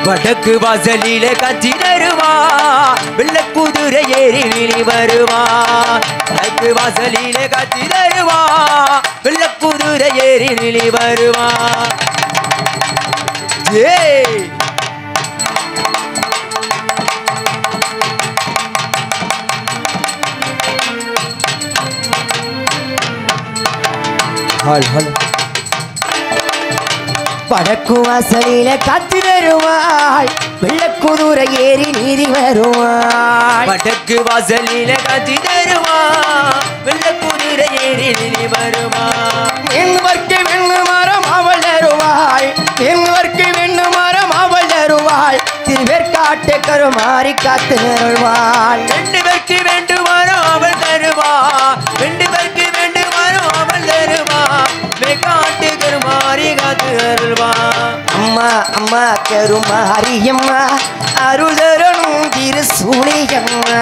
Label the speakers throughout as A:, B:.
A: வடக்கு வாசலில காட்சி தருவா வெள்ளை குதிரை ஏறி வெளி வருவா வடக்கு வாசலில காட்சி தருவா வெள்ளை குதிரை ஏறி வெளி வருவா
B: வடக்கு வாசலில காட்சி தருவாள் வெள்ளை குதிரை ஏறி நீதி வருவாள்
A: வடக்கு வாசலில காட்சி தருவா வெள்ளை குதிரை ஏறி நீதி வருவா
B: வெண்ணுவர்க்கு வெண்ணு மரம் அவள் தருவாள் வெண்ணுவர்க்கு வெண்ணு மரம் அவள் தருவாள் திருவேற்காட்டு கருமாறி காத்து அருள்வாள்
A: 2 பேருக்கு வேண்டுமானோ அவள் தருவா 2 பேருக்கு வேண்டுமானோ அவள் தருவா காட்டு கருமாறி காத்து அருள்வா
B: அம்மா அம்மா கருமாரியம்மா அருள் தரணும் திருசூலியம்மா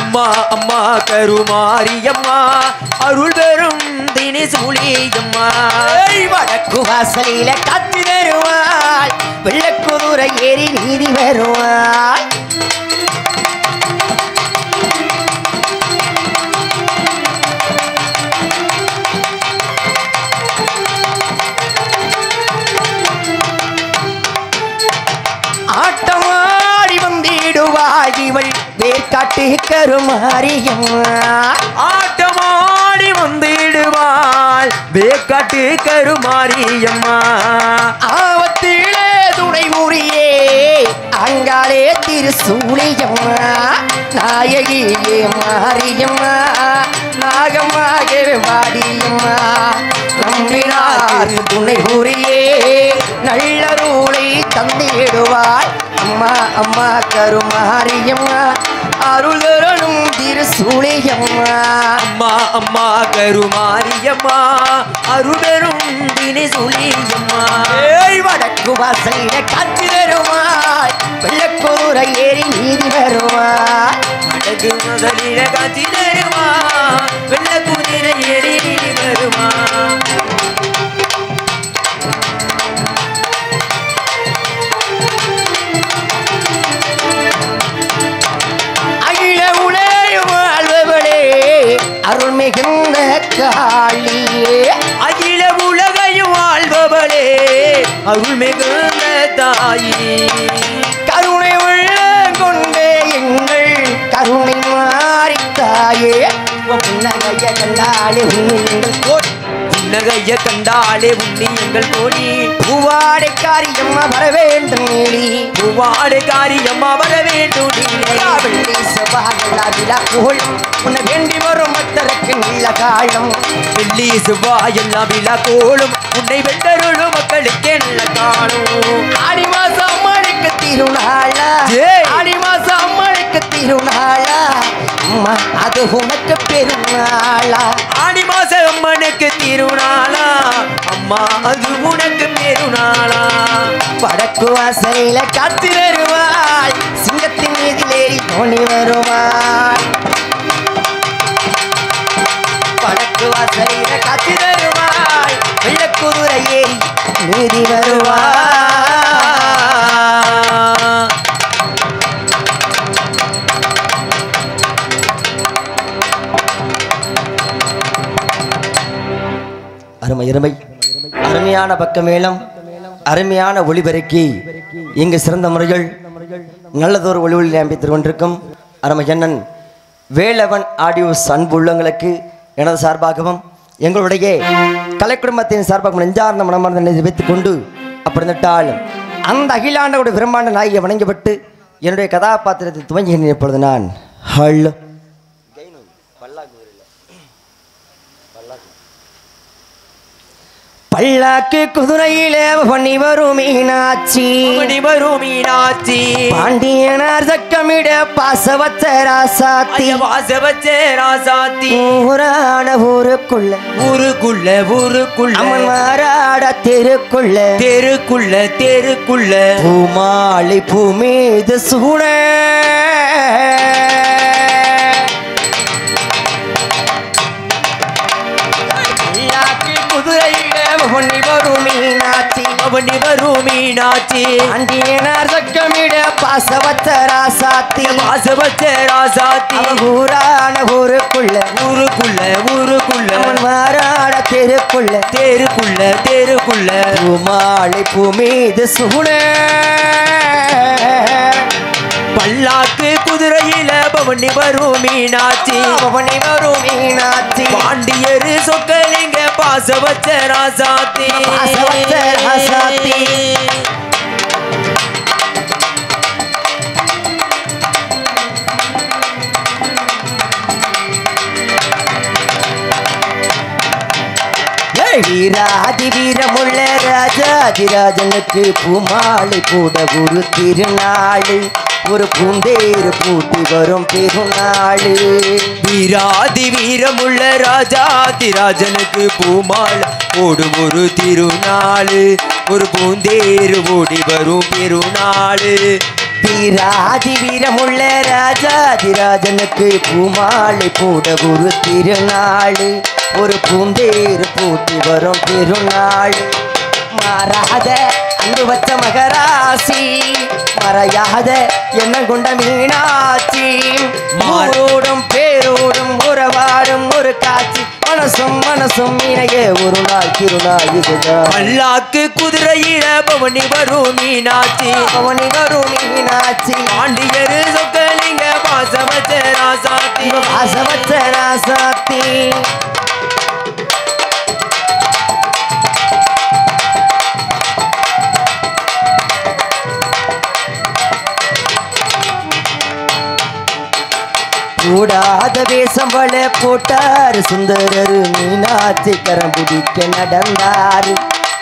A: அம்மா அம்மா கருமாரியம்மா அருள் தரும் தினசூலியம்மா
B: வடக்கு வாசலில காத்து தருவாள் வெள்ளை குதிரை ஏறி நீதி வருவாள் ஆட்டமாடி வந்திடுவாள் இவள் வேர்க்காட்டு கருமாரியம்மா
A: ஆட்டமாடி வந்திடுவாள் வேர்க்காட்டு கருமாரியம்மா
B: ஆவத்திலே துணை முறியே அங்காலே திருசூலியம்மா நாயகியே மாரியம்மா நாகமாக வாடியம்மா நம்பினார் துணை முறியே நல்லருளை தந்திடுவாள் அம்மா அம்மா கருமாரியம்மா அருள் தரணும் திருசூலியம்மா
A: அம்மா அம்மா கருமாரியம்மா அருள் தரும் தினசூலியம்மா
B: வடக்கு வாசலில காட்சி தருவாள் வெள்ளை குதிரை ஏறி நீதி வருவாள்
A: வடக்கு வாசலில காட்சி தருவா வெள்ளை குதிரை ஏறி நீதி வருவா
B: அகில உலகம் வாழ்பவளே அருள் மிகுந்த காளியே
A: அகில உலகையும் வாழ்பவளே அருள் மிகுந்த தாயி
B: கருணை உள்ள கொண்டே எங்கள் கருணை மாறித்தாயே புன்னகைய கண்டாலே உங்கள் கோடி
A: புன்னகைய கண்டாலே உன்னி எங்கள் கோடி
B: பூவாடை காரியம்மா வர வேண்டும் நீடி
A: பூவாடு காரியம்மா வர வேண்டும்
B: வெள்ளி செவ்வாய் விழா கோலம் உன்னை வேண்டி வரும் பக்தருக்கு நல்ல காலம்
A: வெள்ளி செவ்வாய் எல்லாம் விழா கோலும் உன்னை வெண்டருளும் மக்களுக்கே நல்ல காணும்
B: ஆடி மாசம் அம்மனுக்கு திருநாளா ஆடி மாசம் அம்மனுக்கு திருநாளா அம்மா அது உனக்கு பெருநாளா
A: ஆடி மாசம் அம்மனுக்கு திருநாளா அம்மா அது உனக்கு பெருநாளா
B: வடக்கு வாசலில காத்து வருவாள் சிங்கத்தின் மீதிலேறி தோணி வருவாள் வடக்கு வாசலில காத்து வருவாள் வெள்ளை குதிரை ஏறி நீதி வருவாள் அருமை அருமை அருமையான பக்கமேளம் அருமையான ஒளிபெருக்கி இங்கு சிறந்த முறைகள் நல்லதொரு ஒளிவொலி அமைத்துக் கொண்டிருக்கும் அருமை அண்ணன் வேலவன் ஆடியோஸ் அன்பு உள்ளங்களுக்கு எனது சார்பாகவும் எங்களுடைய கலை குடும்பத்தின் சார்பாகவும் நெஞ்சார்ந்த மனமார்ந்த வைத்துக் கொண்டு அப்படி இருந்துட்டால் அந்த அகிலாண்டோட பிரம்மாண்ட நாயகை வணங்கப்பட்டு என்னுடைய கதாபாத்திரத்தை துவங்கி இப்பொழுது நான் ஹல் பல்லாக்கு குதிரையிலே பண்ணி வரும் மீனாட்சி பாண்டியனார் சக்கமிட பாசவச்ச ராசாத்தி ஊரான ஊருக்குள்ள அம்மன் மாறாட தெருக்குள்ள பூமாலை பூமீது சூட குதிரையில பொன்னி வரும் மீனாட்சி
A: பவனி வரும் மீனாட்சி
B: அண்டியனார் சொக்கமிட பாசவத்த ராசாத்தி
A: பாசவச்ச ராசாத்தி
B: ஊரான ஊருக்குள்ள
A: ஊருக்குள்ள ஊருக்குள்ள
B: அவன் மாறாட தெருக்குள்ள
A: தெருக்குள்ள
B: பூமாலை பூமீது சூழ
A: பல்லாக்கு குதிரையில பவனி வரும் மீனாட்சி பாண்டியரு சொக்கலிங்க பாசவச்ச ராசாத்தி
B: வீராதி வீரமுள்ள ராஜாதிராஜனுக்கு பூமாலை போட ஒரு திருநாள் ஒரு பூந்தேறு பூட்டி வரும் பெருநாள்
A: வீராதி வீரமுள்ள ராஜாதிராஜனுக்கு பூமாலை போடு ஒரு திருநாள் ஒரு பூந்தேறு ஓடி வரும் பெருநாள்
B: வீராதி வீரமுள்ள ராஜாதிராஜனுக்கு பூமாலை போட ஒரு திருநாள் ஒரு பூந்தேறு பூட்டி வரும் பெருநாள் மாறாத அன்பு வச்ச மகராசி மறையாத என்ன கொண்ட மீனாட்சி மாரோடும் பேரோடும் உறவாடும் ஒரு காட்சி மனசும் இணைய ஒரு நாள் திருநாள் இதுதான்
A: பல்லாக்கு குதிரையில பவனி வரும் மீனாட்சி பாண்டியரு சொக்கலிங்க பாசவச்ச ராசாத்தி
B: கூடாத வேஷம் வள போட்டார் சுந்தரரு மீனாட்சி கரம் பிடிக்க நடந்தாரு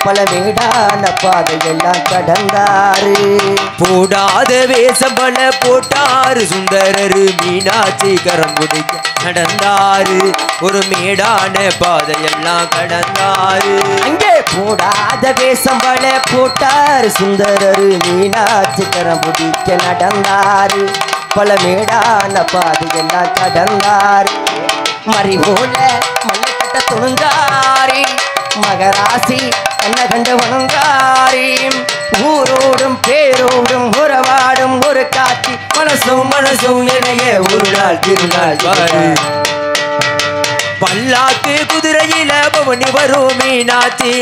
B: பல மேடான பாதையெல்லாம் கடந்தாரு
A: போடாத வேஷம் வள போட்டாரு சுந்தரரு மீனாட்சி கரம் பிடிக்க நடந்தாரு ஒரு மேடான பாதையெல்லாம் கடந்தாரு
B: அங்கே போடாத வேஷம் வள போட்டார் சுந்தரரு மீனாட்சி கரம் பிடிக்க நடந்தாரு பல மேடான பாதையெல்லாம் கடந்தார் மறி போல மல்லிக்கட்ட துணிந்தாரி மகராசி என்ன கண்டு வணங்காரி ஊரோடும் பேரோடும் உறவாடும் ஒரு காட்சி மனசும் இணைய ஒரு நாள் திருநாள்
A: பாரு பல்லாக்கு குதிரையில பவனி வரும் மீனாட்சி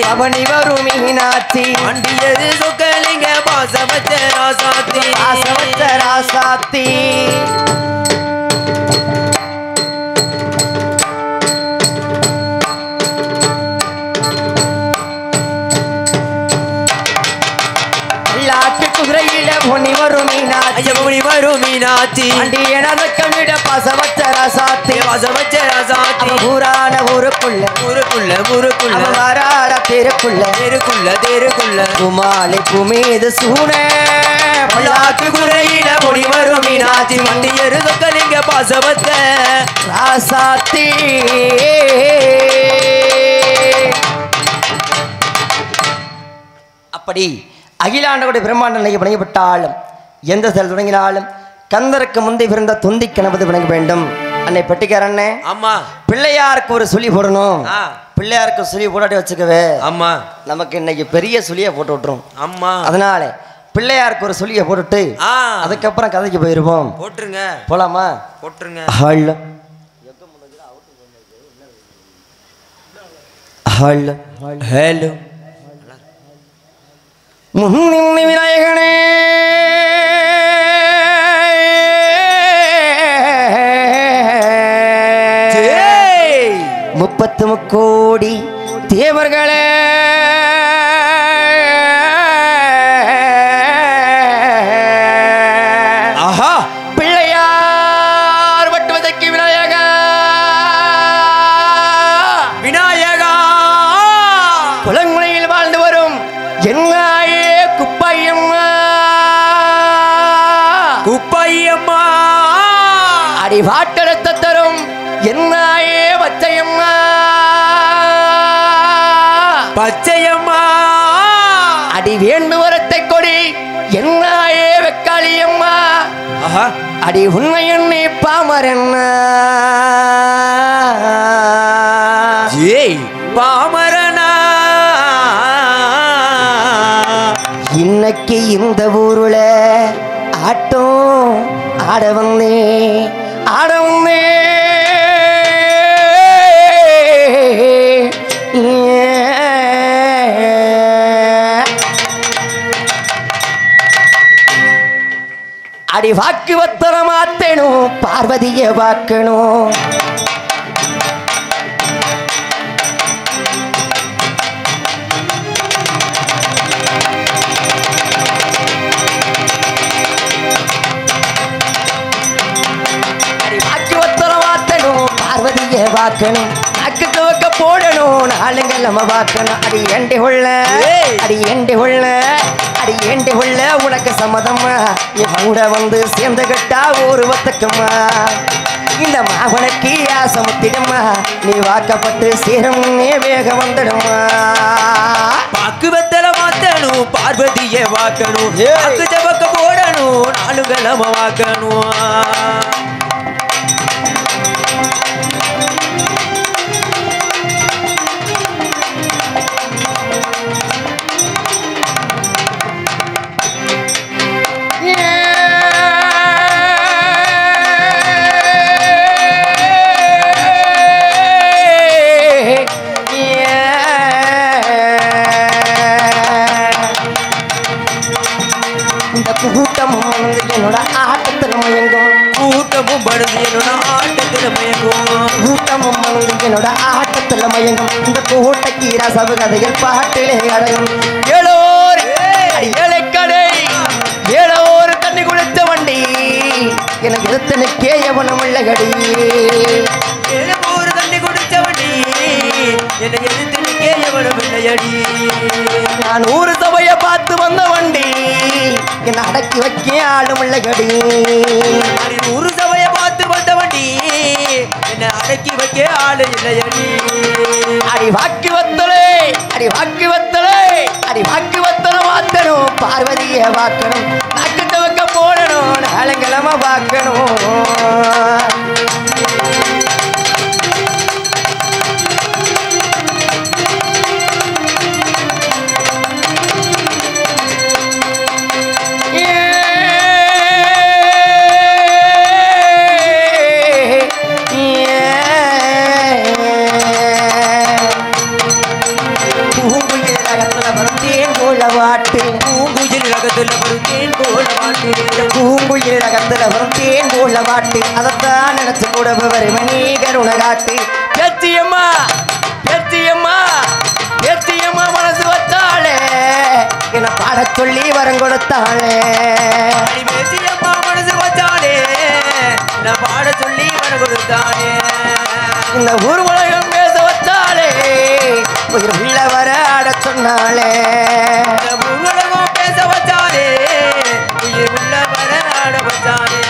A: பாண்டியரு சொக்கலிங்க பாசவச்ச
B: ராசாத்தி குதிரையில பொன்னி வரும் மீனாட்சி அண்டியனதக்கமிட பாசவச்ச ராசாத்தி ஊரான ஊருக்குள்ள வராட தெருக்குள்ள குமாலை பூமீது சூன
A: பல்லாக்கு குதிரையில பொன்னி வரும் மீனாட்சி பாண்டியரு சொக்கலிங்க பாசவச்ச
B: ராசாத்தி அப்படி அகிலாண்டகுடி பிரம்மாண்ட நிலையை வணங்கப்பட்டாலும் எந்த செயல் தொடங்கினாலும் கந்தருக்கு முந்தை பிறந்த தொந்தி கணபதி வணங்க வேண்டும். அன்னை பெட்டிக்கார அண்ணே,
A: ஆமா,
B: பிள்ளையாருக்கு ஒரு சுழி போடணும். பிள்ளையாருக்கு சுழி போடாட்டி வச்சுக்கவே,
A: ஆமா, நமக்கு
B: இன்னைக்கு பெரிய சுழியை போட்டு விட்டுரும்.
A: ஆமா, அதனால
B: பிள்ளையாருக்கு ஒரு சுழியை போட்டுட்டு அதுக்கப்புறம் கதைக்கு போயிருவோம்.
A: போட்டுருங்க,
B: போலாமா?
A: போட்டுருங்க.
B: ஹல் ஹல் ஹலோ முன்னின் விநாயகனே, முப்பத்து முக்கோடி தேவர்களே, ஆஹா, பிள்ளையார் வட்டுவதற்கு விநாயகா, விநாயகா, குளங்குணையில் வாழ்ந்து வரும் என்னாயே குப்பையம்மா, குப்பையம்மா, அடி வாட்டெடுத்த தரும் என்னாயே பச்சையம்மா, பச்சையம்மா, அடி வேண்டுவரத்தை கொடி என்னாயே வெக்காளியம்மா, அடி உண்மை எண்ணி பாமரன்னா, பாமரனா, இன்னைக்கு இந்த ஊருல ஆட்டம் ஆட வந்தே அடி வாக்கு வத்தர மாத்தணும் பார்வதிய வாக்கணும் பார்வதிய வாக்கணும் அக்கு துவக்க போடணும் நாளுங்கள் நம்ம வாக்கணும் அடி ஏண்டி உள்ள உனக்கு சம்மதம்மா என் கூட வந்து சேர்ந்துகிட்டா ஒரு வத்துக்குமா இந்த மாவனுக்கு ஆசமுத்திடுமா நீ வாக்கப்பட்டு சேரும்னே வேகம் வந்துடுமா
A: வாக்கு வெத்தல மாத்தணும் பார்வதிய வாக்கணும் அக்கு துவக்க போடணும் நாளுங்கள் நம்ம வாக்கணும்
B: என்னோட ஆட்டத்தில் மயங்கும்
A: கூட்டமும் படுது என்னோட ஆட்டத்தில் மயங்கும்
B: கூட்டமும் என்னோட ஆட்டத்தில் மயங்கும் இந்த கூட்டக்கு ரசவு கதைகள் பாட்டிலே அடையும் ஏழோர் ஏழைக்கடை ஏழோர் தண்ணி குளித்த வண்டி எனக்கு எத்தனைக்கே எவனும் இல்லகடி
A: ஏழோர் தண்ணி குடித்த வண்டி எனக்கு எத்தனைக்கே எவனும் இல்லையடி
B: நான் ஊரு சபையை பார்த்து வந்த வண்டி என்ன அடக்கி வைக்க ஆளும் இல்லகடி
A: ஊரு சபையை பார்த்து வந்த வண்டி என்ன அடக்கி வைக்க ஆளு இல்லையடி
B: அடி வாக்கு வத்தல மாத்தணும் பார்வதிய வாக்கணும் நக்கு துவக்க போடணும் நாளுங்கிழமை வாக்கணும் பூங்குயில் ரகத்துல வரும் தேன் போல வாட்டு அதைத்தான் நினைச்சு கூட வருவன் நீ கருணை காட்டு பேத்தியம்மா மனசு வச்சாளே என பாட சொல்லி வரம் கொடுத்தாளே
A: பேத்தியம்மா மனசு வச்சாளே நான் பாட சொல்லி வரம் கொடுத்தாளே
B: இந்த ஊர் உலகம் பேச வச்சாளே உயிர் உள்ள வர ஆட சொன்னாளே
A: உலகம் பேச வச்சாலே உயிர் உள்ள வர ஆட வச்சாலே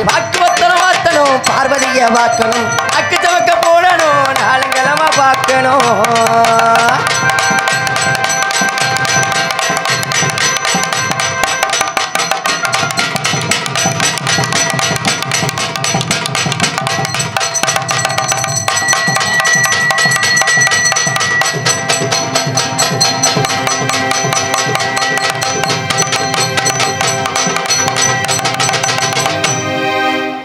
B: வாக்கு வத்தனம் வாத்தணும் பார்வதிய வாக்கணும் அக்கு துவக்க போடணும் நாளுங்கிழமை பார்க்கணும்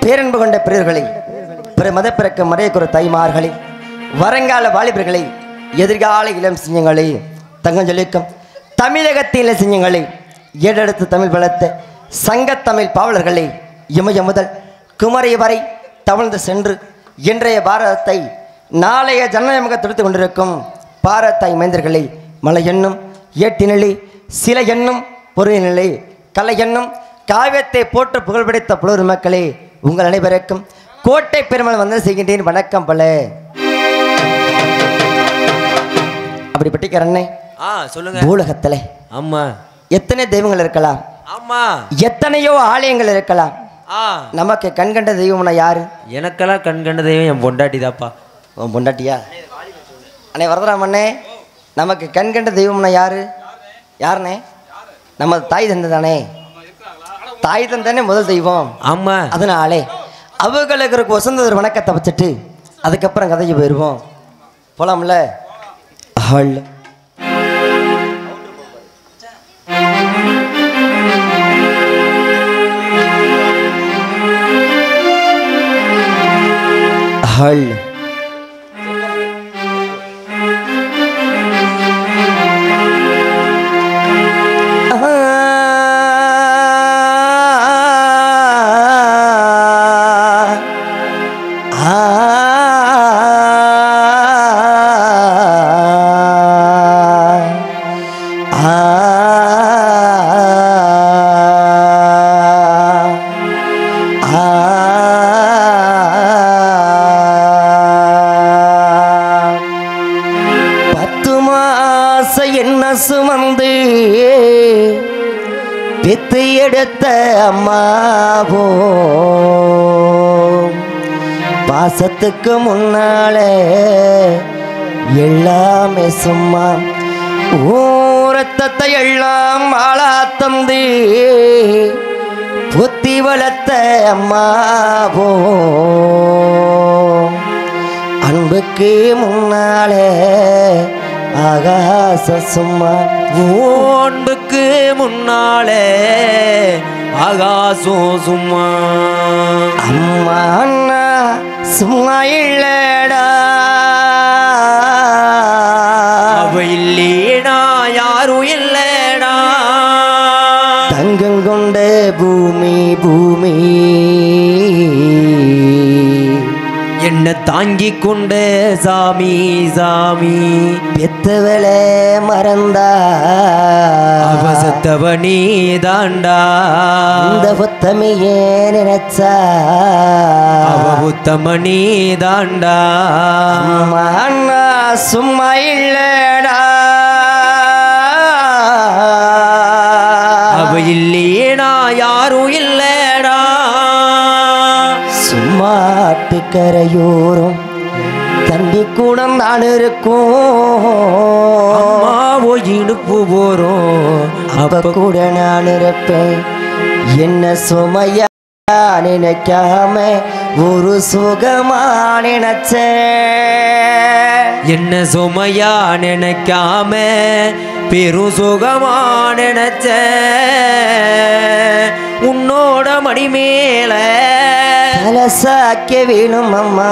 B: பேரன்பு கொண்ட பிறர்களை பிற மதப்பிறக்க மறையக்குற தாய்மார்களை வருங்கால வாலிபர்களை எதிர்கால இளம் சிங்கங்களை தங்கஞ்சொலிக்கும் தமிழகத்தில சிங்கங்களை ஏடெடுத்து தமிழ் வளர்த்த சங்கத்தமிழ் பாவலர்களை இமய முதல் குமரி வரை தவழ்ந்து சென்று இன்றைய பாரதத்தை நாளைய ஜனநாயக துடித்து கொண்டிருக்கும் பாரத்தாய் மைந்தர்களை மலை எண்ணும் ஏட்டினிலை சில எண்ணும் பொருளினிலை கலை எண்ணும் காவியத்தை போற்று புகழ்படைத்த புலவர் மக்களே உங்கள் அனைவருக்கும் கோட்டை பெருமாள் வந்து செய்கின்றேன் வணக்கம் பல அப்படி பட்டிக்கிறண்ணே
A: சொல்லுங்க
B: பூலகத்திலே
A: ஆமா
B: எத்தனை தெய்வங்கள் இருக்கலாம்
A: ஆமா
B: எத்தனையோ ஆலயங்கள் இருக்கலாம் நமக்கு கண்கண்ட தெய்வம்னா யாரு
A: எனக்கெல்லாம் கண்கண்ட தெய்வம் என் பொண்டாட்டி தாப்பா
B: உன் பொண்டாட்டியா அண்ணே வரதராமண்ணே நமக்கு கண்கண்ட தெய்வம்னா யாரு யாருண்ணே நம்ம தாய் தந்தை தானே தாய் தந்தானே முதல் தெய்வம்
A: ஆமா
B: அதனாலே அவங்களுக்கு வசந்த ஒரு வணக்கத்தை வச்சுட்டு அதுக்கப்புறம் கதைக்கு போயிடுவோம் போலாம்ல மகள் என்ன சுமந்து பெத்து எடுத்த அம்மாவோ பாசத்துக்கு முன்னாலே எல்லாமே சும்மா ரத்தத்தை எல்லாம் ஆளா தந்து புத்தி வளர்த்த அம்மாவோ அன்புக்கு முன்னாலே ஆகாச சும்மா
A: அன்புக்கு முன்னாலே ஆகாசம் சும்மா
B: அம்மா அண்ணா சும்மா இல்லடா
A: அவ இல்லேடா யாரும் இல்லடா
B: தங்கம் கொண்ட பூமி பூமி
A: என்ன தாங்கி கொண்ட சாமி சாமி
B: பெத்தவளே மறந்தா
A: அவசத்தவனே தாண்டா
B: இந்த புத்தமையே நினைச்சா
A: அவ புத்தமனே தாண்டா
B: அம்மா அண்ணா சும்மா இல்லடா
A: அவ இல்லேடா யாரும் இல்லடா
B: சும்மாட்டு கரையோரம் தண்ணி கூட நான் இருக்கும்
A: அம்மாவோ இடுப்பு போறோம்
B: அப்ப கூட நான் இருப்பேன் என்ன சுமையா நினைக்காம ஒரு சுகமா நினைச்சேன்
A: என்ன சுமையா நினைக்காம பெரும் சுகமா நினைச்ச உன்னோட மடி மேல
B: கலசாக்க வேணும் அம்மா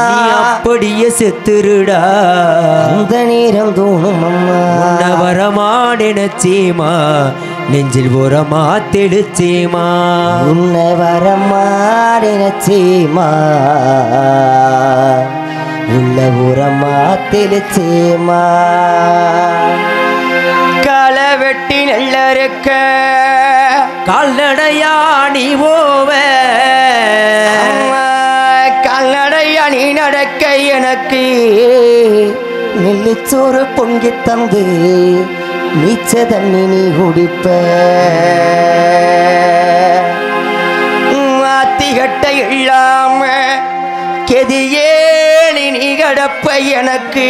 A: நீ அப்படியே செத்துருடா
B: அந்த நேரம் தோணும் அம்மா
A: உன்னை வரமா நினைச்சேமா நெஞ்சில் உரமா தெளிச்சேமா
B: உன்னை வரமா நினைச்சேமா உள்ள உரமா தெளிச்சேமா களை வெட்டி நெல்ல இருக்க
A: கால்நடையா நீ போவ
B: கால்நடையா நீ நடக்க எனக்கு நெல்லிச்சோறு பொங்கி தந்து நீச்ச தண்ணி நீ குடிப்ப மாத்திகட்ட இல்லாம கெதியே நீ கடப்ப எனக்கு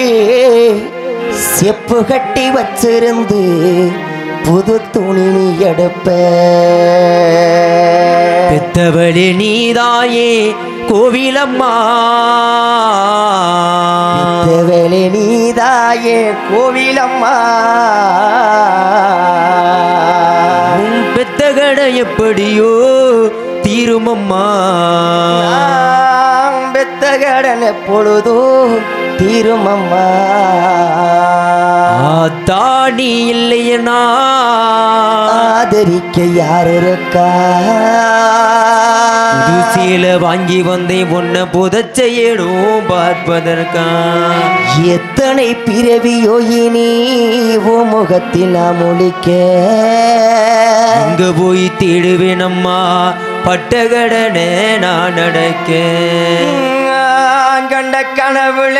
B: செப்பு கட்டி வச்சிருந்து புது துணி நீ எடுப்ப
A: பெத்தவளே நீதாயே கோவிலம்மா
B: பெத்தவளே நீதாயே கோவிலம்மா
A: உன் பெத்த கடை எப்படியோ தீருமம்மா
B: பெத்த கடன் எப்பொழுதோ தீருமம்மா
A: தாடி இல்லையனா
B: ஆதரிக்க யார் இருக்கா
A: சீல வாங்கி வந்தேன் பொண்ண புதச்சையிடும் பார்ப்பதற்கா
B: எத்தனை பிறவியோ இனி ஓ முகத்தில் நான் முழிக்க
A: இங்க போய் தேடுவேனம்மா பட்டகடனே நான் நடக்க
B: கண்ட கனவுல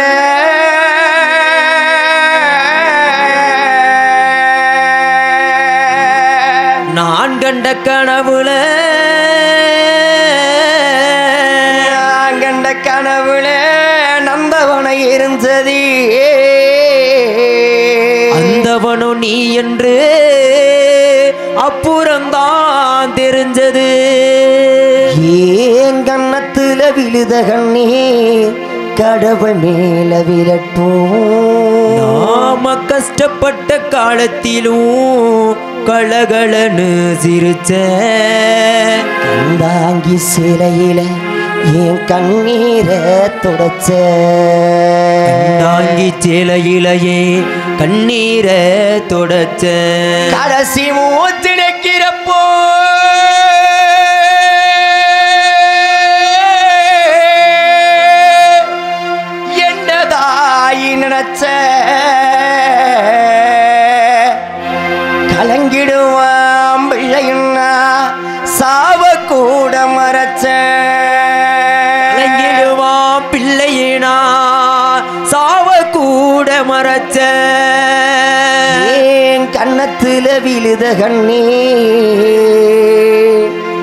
A: நான் கண்ட கனவுல
B: கண்ட கனவுல நந்தவனை இருந்தது
A: அந்தவனும் நீ என்று அப்புறம்தான் தெரிஞ்சது
B: ஏன் கண்ணத்துல விழுத கண்ணீர் கடவுள் மேல விரட்டும்
A: நாம கஷ்டப்பட்ட காலத்திலும் கலகலன்னு சிரிச்ச
B: கந்தாங்கி சிலையில என் கண்ணீரை தொடச்ச
A: தாங்கி சேலையிலையே கண்ணீரை தொடச்ச
B: கடைசி மூச்சு நிற்கிறப்போ என்னதாய் நினைச்ச கலங்கிடுவான் பிள்ளைன்னா சாவ கூட மறைச்ச
A: கலங்கிடுவான் பிள்ளையினா சாவ கூட மறைச்ச
B: ஏன் கண்ணத்துல விழுத கண்ணீ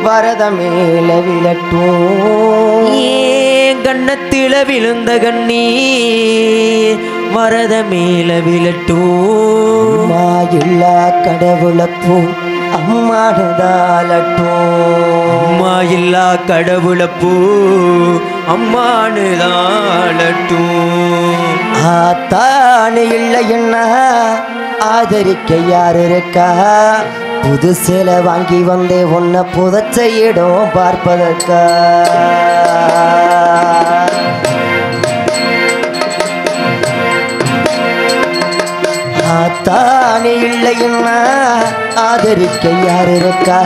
B: வரத மேல விழட்டும்
A: ஏன் கண்ணத்தில விழுந்த கண்ணீ வரத மேல விழட்டும்
B: அம்மா இல்லா கடவுளப்பூ அம்மானுதாலட்டும்
A: அம்மா இல்லா கடவுளப்பூ அம்மானுதாலட்டும்
B: ஆத்தானு இல்லைன்னா ஆதரிக்க யாரு இருக்கா புது சேலை வாங்கி வந்தே உன்னை புதைச்ச இடம் பார்ப்பதற்கா ஆத்தானு இல்லைன்னா ஆதரிக்க யாரு இருக்கா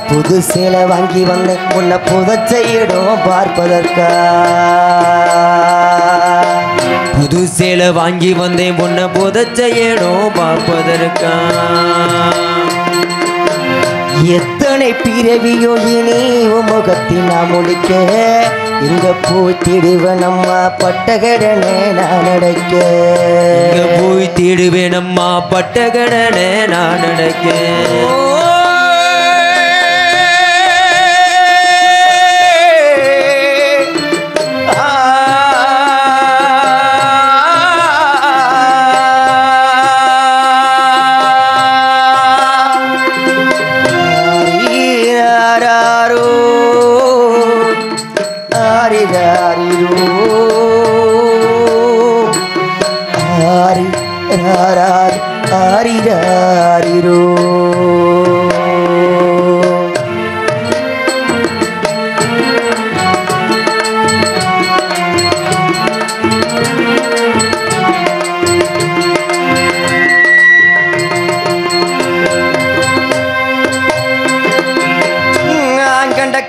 B: புது சேலை வாங்கி வந்தே உன்னை புதைச்ச இடம் பார்ப்பதற்கா
A: புது சேலை வாங்கி வந்தேன் பொண்ண புதைச்ச இடம் பார்ப்பதற்கா
B: எத்தனை பிறவியோ இனி முகத்தில் நான் முடிக்க இங்க போய் திடுவன் அம்மா பட்டகடனே நான் அடைக்க
A: இங்க போய் தேடுவேன் அம்மா பட்ட கடனை நான் நடக்க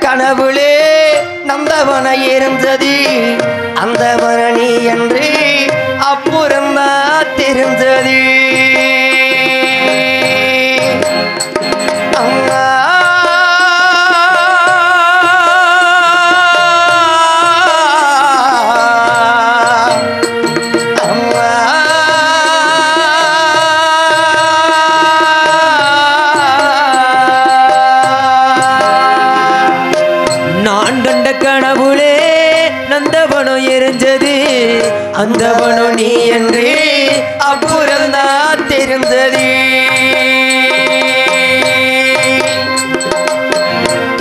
B: கனவுளே நந்தவன இருந்தது அந்தவன நீ என்று அப்புறமா தெரிஞ்சது அம்மா
A: கனவுளே நந்தவனம் எரிஞ்சது அந்தவனம் நீ என்று
B: அப்புறம்தான் தெரிந்தது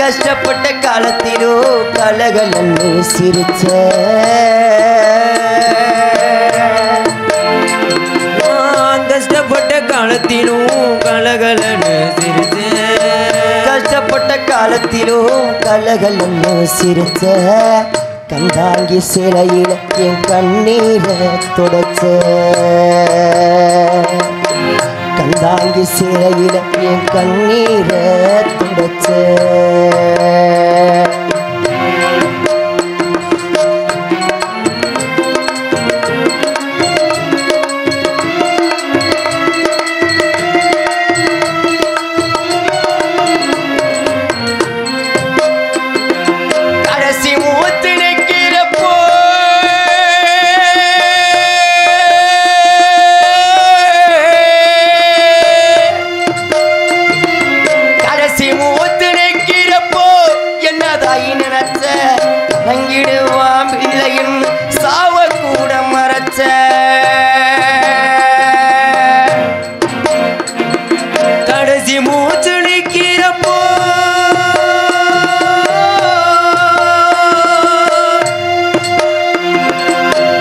B: கஷ்டப்பட்ட காலத்திலோ கலகலன்னு சிரிச்ச
A: கஷ்டப்பட்ட காலத்திலும் கலகலன்னு சிரிச்ச
B: கஷ்டப்பட்ட காலத்திலும் கலகலன்னு சிரிச்ச கந்தாங்கி சிலையில என் கண்ணீரை தொடச்ச கந்தாங்கி சிலையில என் கண்ணீரை தொடச்ச நங்கிடுவான் பிள்ளையின் சாவ கூட மறைச்ச
A: கடைசி மூச்சு நிற்கிறப்போ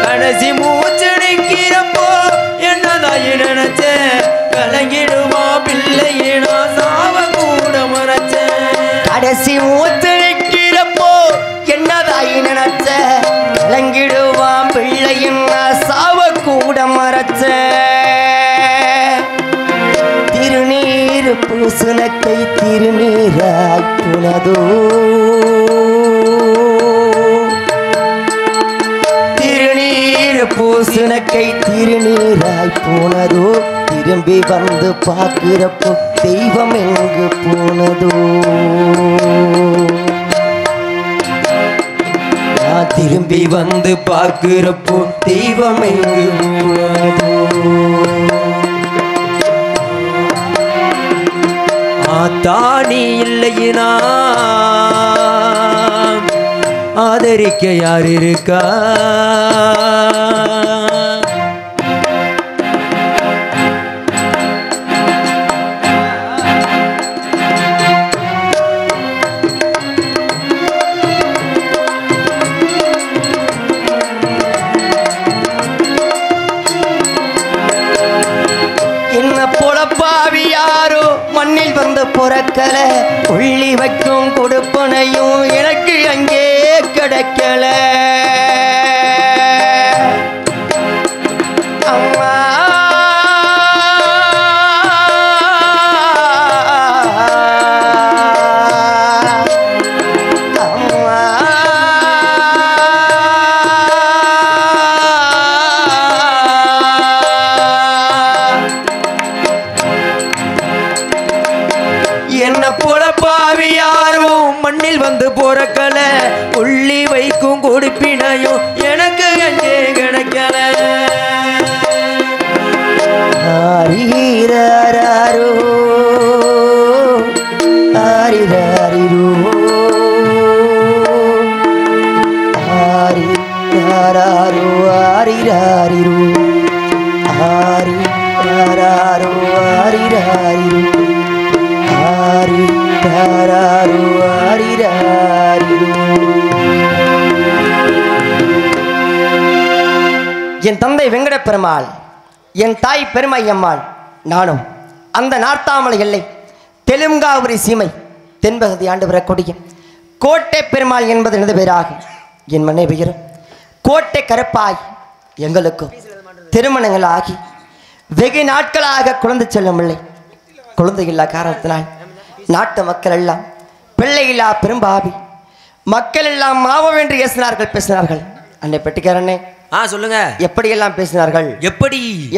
A: கடைசி மூச்சு நிற்கிறப்போ என்னதாய் நினைச்ச கலங்கிடுமா பிள்ளையினா சாவ கூட மறைச்ச
B: கடைசி மூச்சு நிற்கிறப்போ என்னதாய் பூசணக்கை திருநீராய் போனதோ திருநீர் பூசணக்கை திருநீராய் போனதோ திரும்பி வந்து பார்க்கிறப்போ தெய்வம் எங்கு போனதோ
A: திரும்பி வந்து பார்க்கிறப்போ தெய்வம் எங்கு போனதோ தானி இல்லையினா ஆதரிக்க யார் இருக்கா
B: மண்ணில் வந்து பொறக்கல உள்ளி வைக்கும் கொடுப்பனையும் எனக்கு அங்கே கிடைக்கல அம்மா
A: மண்ணில் வந்து போறக்கல உள்ளி வைக்கும் கொடுப்பினையும் எனக்கு அங்கே கிடைக்கல
B: ஆரிராரோ ஆரிராரிரோ ஆரிராரோ ஆரிராரிரோ ஆரிராரோ ஆரிராரிரோ என் தந்தை வெங்கட பெருமாள் என் தாய் பெருமையம்மாள் நானும் அந்த நார்த்தாமலை எல்லை தெலுங்காபுரி சீமை தென்பகுதி ஆண்டு வரக்கூடிய கோட்டை பெருமாள் என்பது எனது பெயராகும் என் மனை பெயர் கோட்டை கருப்பாய் எங்களுக்கும் திருமணங்கள் ஆகி வெகு நாட்களாக குழந்தை செல்லவில்லை குழந்தை இல்லா காரணத்தினால் நாட்டு மக்கள் எல்லாம் பிள்ளை இல்லா பெரும்பாவி மக்கள் எல்லாம் மாவம் என்று பேசினார்கள் அன்னை பெட்டிக்காரனே
A: சொல்லுங்க
B: எப்படியெல்லாம் பேசினார்கள்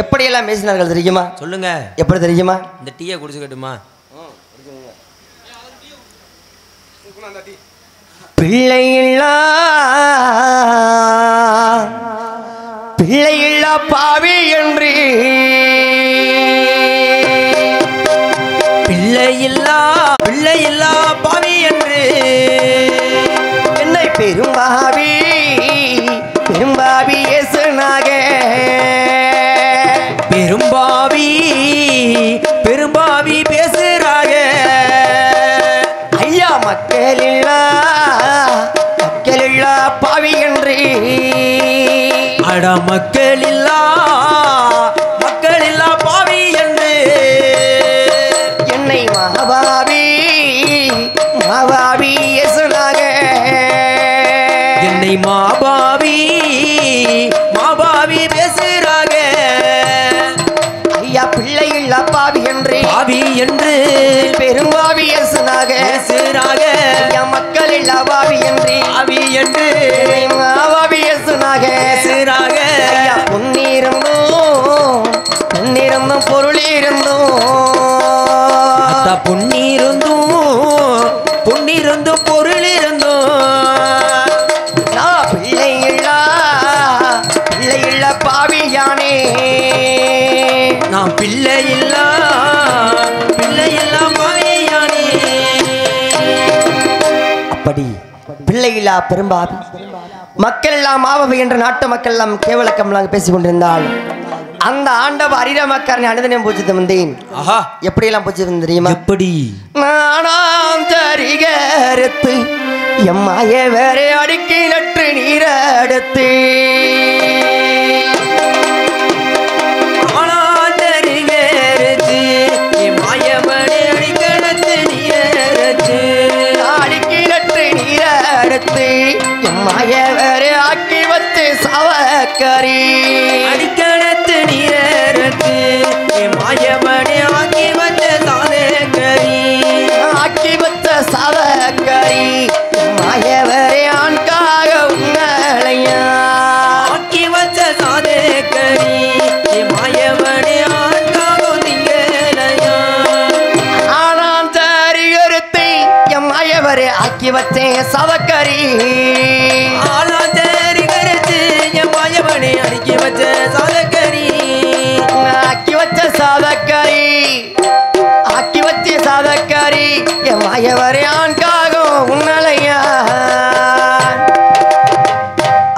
B: எப்படியெல்லாம் பேசினார்கள் தெரியுமா
A: சொல்லுங்க
B: எப்படி தெரியுமா
A: இந்த டீயை குடிச்சுக்கட்டுமா
B: பிள்ளை இல்லா பாவி என்று
A: பிள்ளை இல்லா பாவி என்று
B: என்னை பெரும்பாவி இயேசுனாக
A: பெரும்பாவி பேசுறாக
B: ஐயா மக்கள் இல்லா பாவி என்று
A: அட மக்கள் இல்லா பாவி என்று
B: என்னை மாபாவி இயேசுனாக
A: என்னை மாபாவி பேசுறாக
B: ஐயா பிள்ளை இல்லா பாவி என்று பெரும்பாவி இயேசுனாக ஐயா மக்கள் இல்லா பாவி என்று மாபாவி இயேசுனாக ஐயா பொன்னிருந்தும் பொருள் இருந்தும் பொருள் இருந்தும் நான் பிள்ளை இல்லா பாவியானே நான் பிள்ளை இல்லா பாவியானே அப்படி பிள்ளை இல்லா பெரும்பாவி மக்கள் எல்லாம் மாவவை என்ற நாட்டு மக்கள் எல்லாம் கேவலக்கம்லாம் பேசிக் கொண்டிருந்தால் அந்த ஆண்டவ அரிரமக்காரனை அனுதினம் பூஜித்து வந்தேன் எப்படி எல்லாம் பூஜித்து தெரியுமா
A: எப்படி
B: நானாம் சரிகரத்து எம்மாய வேற அடுக்கி நட்டு நீரடுத்து எம்மாய வேற ஆக்கி வச்சு சவக்கரி
A: அடிக்கணத்து நீரத்து மாயமணி ஆக்கி வச்ச சாதக்கரி
B: சவக்கரி
A: ஆளாந்தேரி கருத்து என் மாயவனே அடுக்கி வச்ச சாதக்கரி
B: ஆக்கி வச்ச சாதக்கரி ஆக்கி வச்ச சாதக்கரி என் மாயவரே ஆண்காகும் உன்னலையா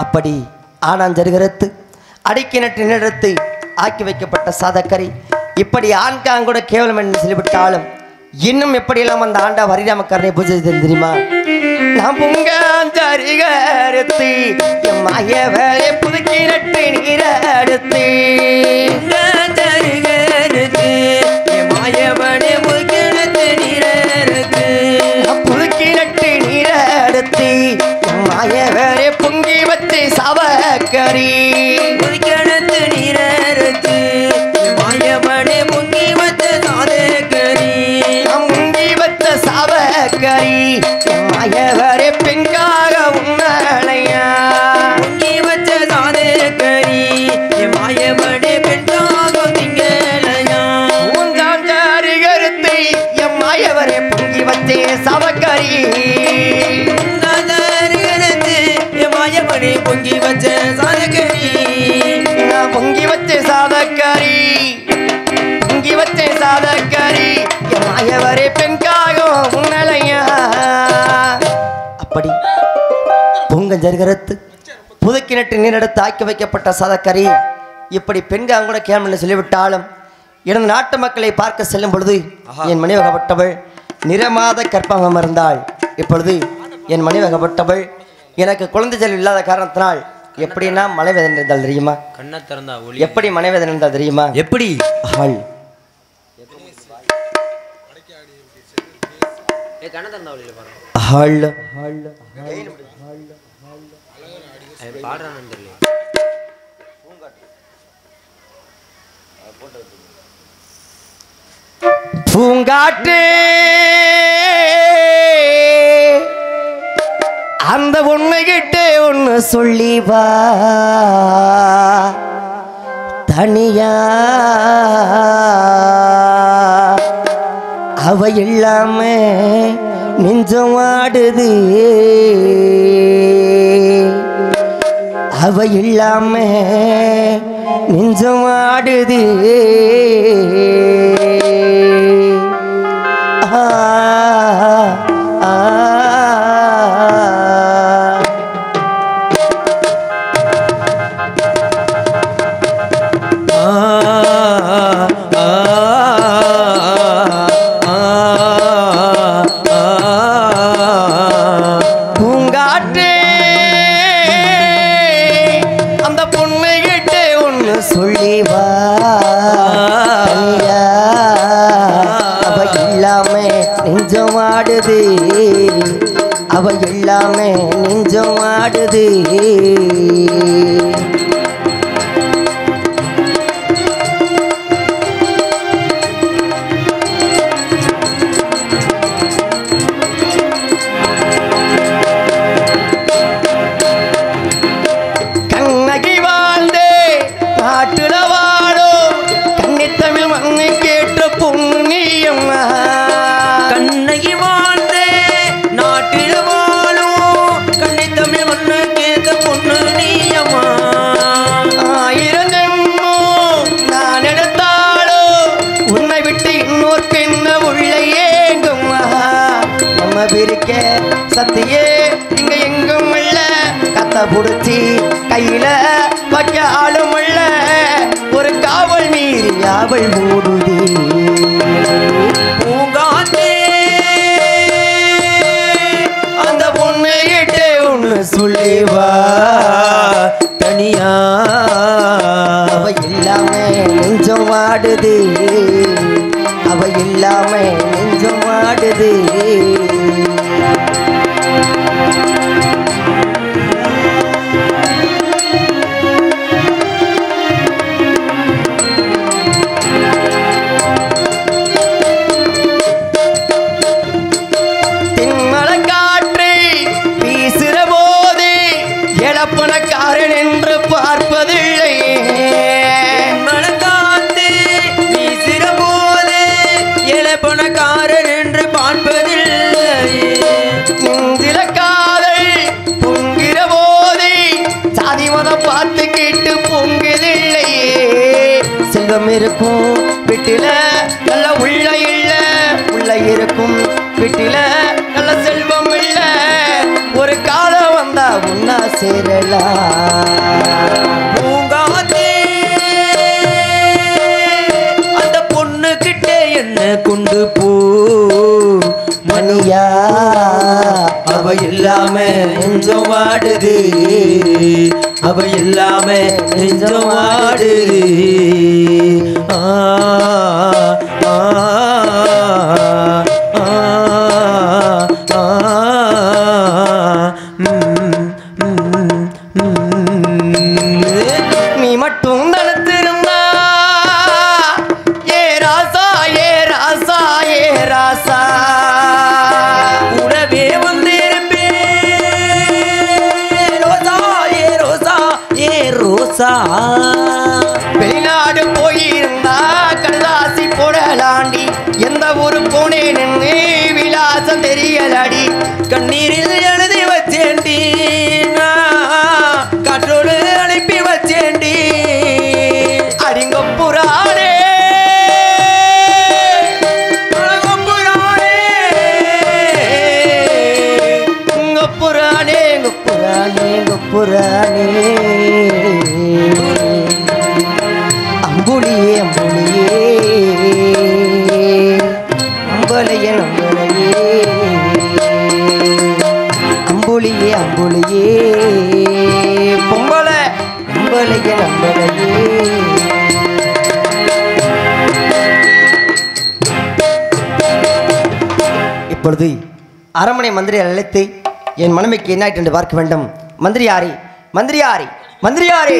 B: அப்படி ஆனாஞ்சருகரத்து அடிக்கி நட்டு நிறுத்து ஆக்கி வைக்கப்பட்ட சாதக்கரி இப்படி ஆண்காங்கூட கேவலம் என்று சொல்லிவிட்டாலும் இன்னும் எப்படியெல்லாம் அந்த ஆண்டா ஹரிராம கருணை பூஜை தெரியுமா நாம் புங்காஞ்சரிகரத்து என் மாயவரே புதுக்கி நட்டு நீரடுத்து
A: என் மாயவனே முக்கிணத்து நீரருக்கு
B: புதுக்கி நட்டு நீரடுத்து என் மாயவரே பொங்கி வச்சு சவக்கரி
A: முக்கிணத்து நீரருக்கு மாயவனே முங்கி வச்ச சாதக்கரி
B: முங்கி வச்ச சவக்கரி என் மாயவரே பெண்காக உன்னலையா
A: முங்கி வச்ச சாதக்கரி என் மாயவனே பெண்ணாக திங்களையா
B: பூங்காஞ்சரிகரத்து என் மாயவரே பொங்கி வச்சே சவக்கரி
A: என் மாயவனே பொங்கி வச்ச சாதக்கரி
B: நான் பொங்கி வச்ச சாதக்கரி பொங்கி வச்ச சாதக்கரி என் மாயவரே பெண்காகும் உன்னலையா அப்படி பூங்கஞ்சரிகரத்து புதுக்கிணட்டு நீரெடுத்து ஆக்கி வைக்கப்பட்ட சாதக்கரி இப்படி பெண்கள் கூட கேமரா சொல்லிவிட்டாலும் எனது நாட்டு மக்களை பார்க்க செல்லும் பொழுது என் மனைவகப்பட்டவள் நிறமாத கற்பகம் இருந்தாள் இப்பொழுது என் மனைவகப்பட்டவள் எனக்கு குழந்தை செல்வம் இல்லாத காரணத்தினால் எப்படின்னா மனைவேதனை இருந்தால் தெரியுமா
A: கண்ணை திறந்தா ஒளி
B: எப்படி மனைவேதனை இருந்தால் தெரியுமா
A: எப்படி
B: அவள்
A: கண்ணை திறந்தா ஒளியில பாருங்க
B: அவள்
A: பாடுறான்னு தெரியல
B: பூங்காற்று அந்த உண்மைகிட்டே ஒன்று சொல்லி வா தனியா அவ இல்லாம நெஞ்சம் ஆடுது அவ இல்லாம நெஞ்சம் ஆடுது ஆ ஆ பூங்காற்றே அந்த பொண்ணை கிட்டே ஒன்று சொல்லி வா தனியா அவ இல்லாம நெஞ்சம் ஆடுது அவ இல்லாம நெஞ்சம் ஆடுது கண்ணகி வாழ்ந்தே நாட்டுல வாழும் கன்னித்தமிழ் மண்ணு கேட்ட பொன்னியம்மா
A: கண்ணகி வாழ்ந்தே நாட்டில் வாழும் கண்ணி தமிழ் மண்ணு கேட்ட பொண்ணு நீயம்மா
B: ஆயிரம் ஜென்மம் நான் எடுத்தாலோ உன்னை விட்டு இன்னொரு பெண்ண உள்ள ஏங்கும்மா நம்ம பிரிக்க சத்தியே இங்க எங்கும் இல்ல கத்த புடிச்சி கையில வைக்க ஆளும் இல்ல ஒரு காவல் மீறி அவள் மூடுதி
A: பூங்காற்றே
B: அந்த பொண்ணை கிட்டே ஒன்று சொல்லி வா
A: தனியா
B: அவ இல்லாம நெஞ்சம் ஆடுது அவ இல்லாம நெஞ்சம் ஆடுது தென்மலக்காற்று வீசுற போது எடப்பணக்காரன் என்று பார்ப்பதில்லையே
A: மனக்காத்து வீசுற போது இளப்பணக்காரன் என்று பார்ப்பதில்லை
B: பொங்குதில்லையே செல்வம் இருக்கும் வீட்டில நல்ல உள்ள இல்ல உள்ள இருக்கும் வீட்டில நல்ல செல்வம் இல்ல ஒரு காலம் வந்தா உன்னா சேரலாம்
A: பூங்காத்தே அந்த பொண்ணு கிட்ட என்ன கொண்டு போ
B: மணியா
A: அவ இல்லாம நெஞ்சம் வாடுது அவ இல்லாம நெஞ்சம் வாடுது ஆ ஆ ஆ ஆ
B: நீ மட்டும் தளர்த்திருந்தா ஏ ராசா ஏ ராசா ஏ ராசா
A: கூடவே வந்திருப்பேன் ரோசா ஏ ரோசா ஏ ரோசா
B: வெளிநாடு போயிருந்தா கடதாசி போடலாண்டி எந்த ஊரு போனேன்னு விலாசம் தெரியலடி
A: கண்ணீரில் எழுதி வச்சேண்டி காற்றோடு அனுப்பி வச்சேண்டி
B: அடிங்கப்புறானே புறானே புறானே புறானே அம்புலியே அம்புலியே அம்பலையே அம்பலையே அம்புலியே அம்புலியே பொம்பளை அம்பலையே அம்பலையே இப்பொழுது அரண்மனை மந்திரியை அழைத்து என் மனைவிக்கு என்ன என்று பார்க்க வேண்டும் மந்திரியாரே மந்திரியாரே மந்திரியாரே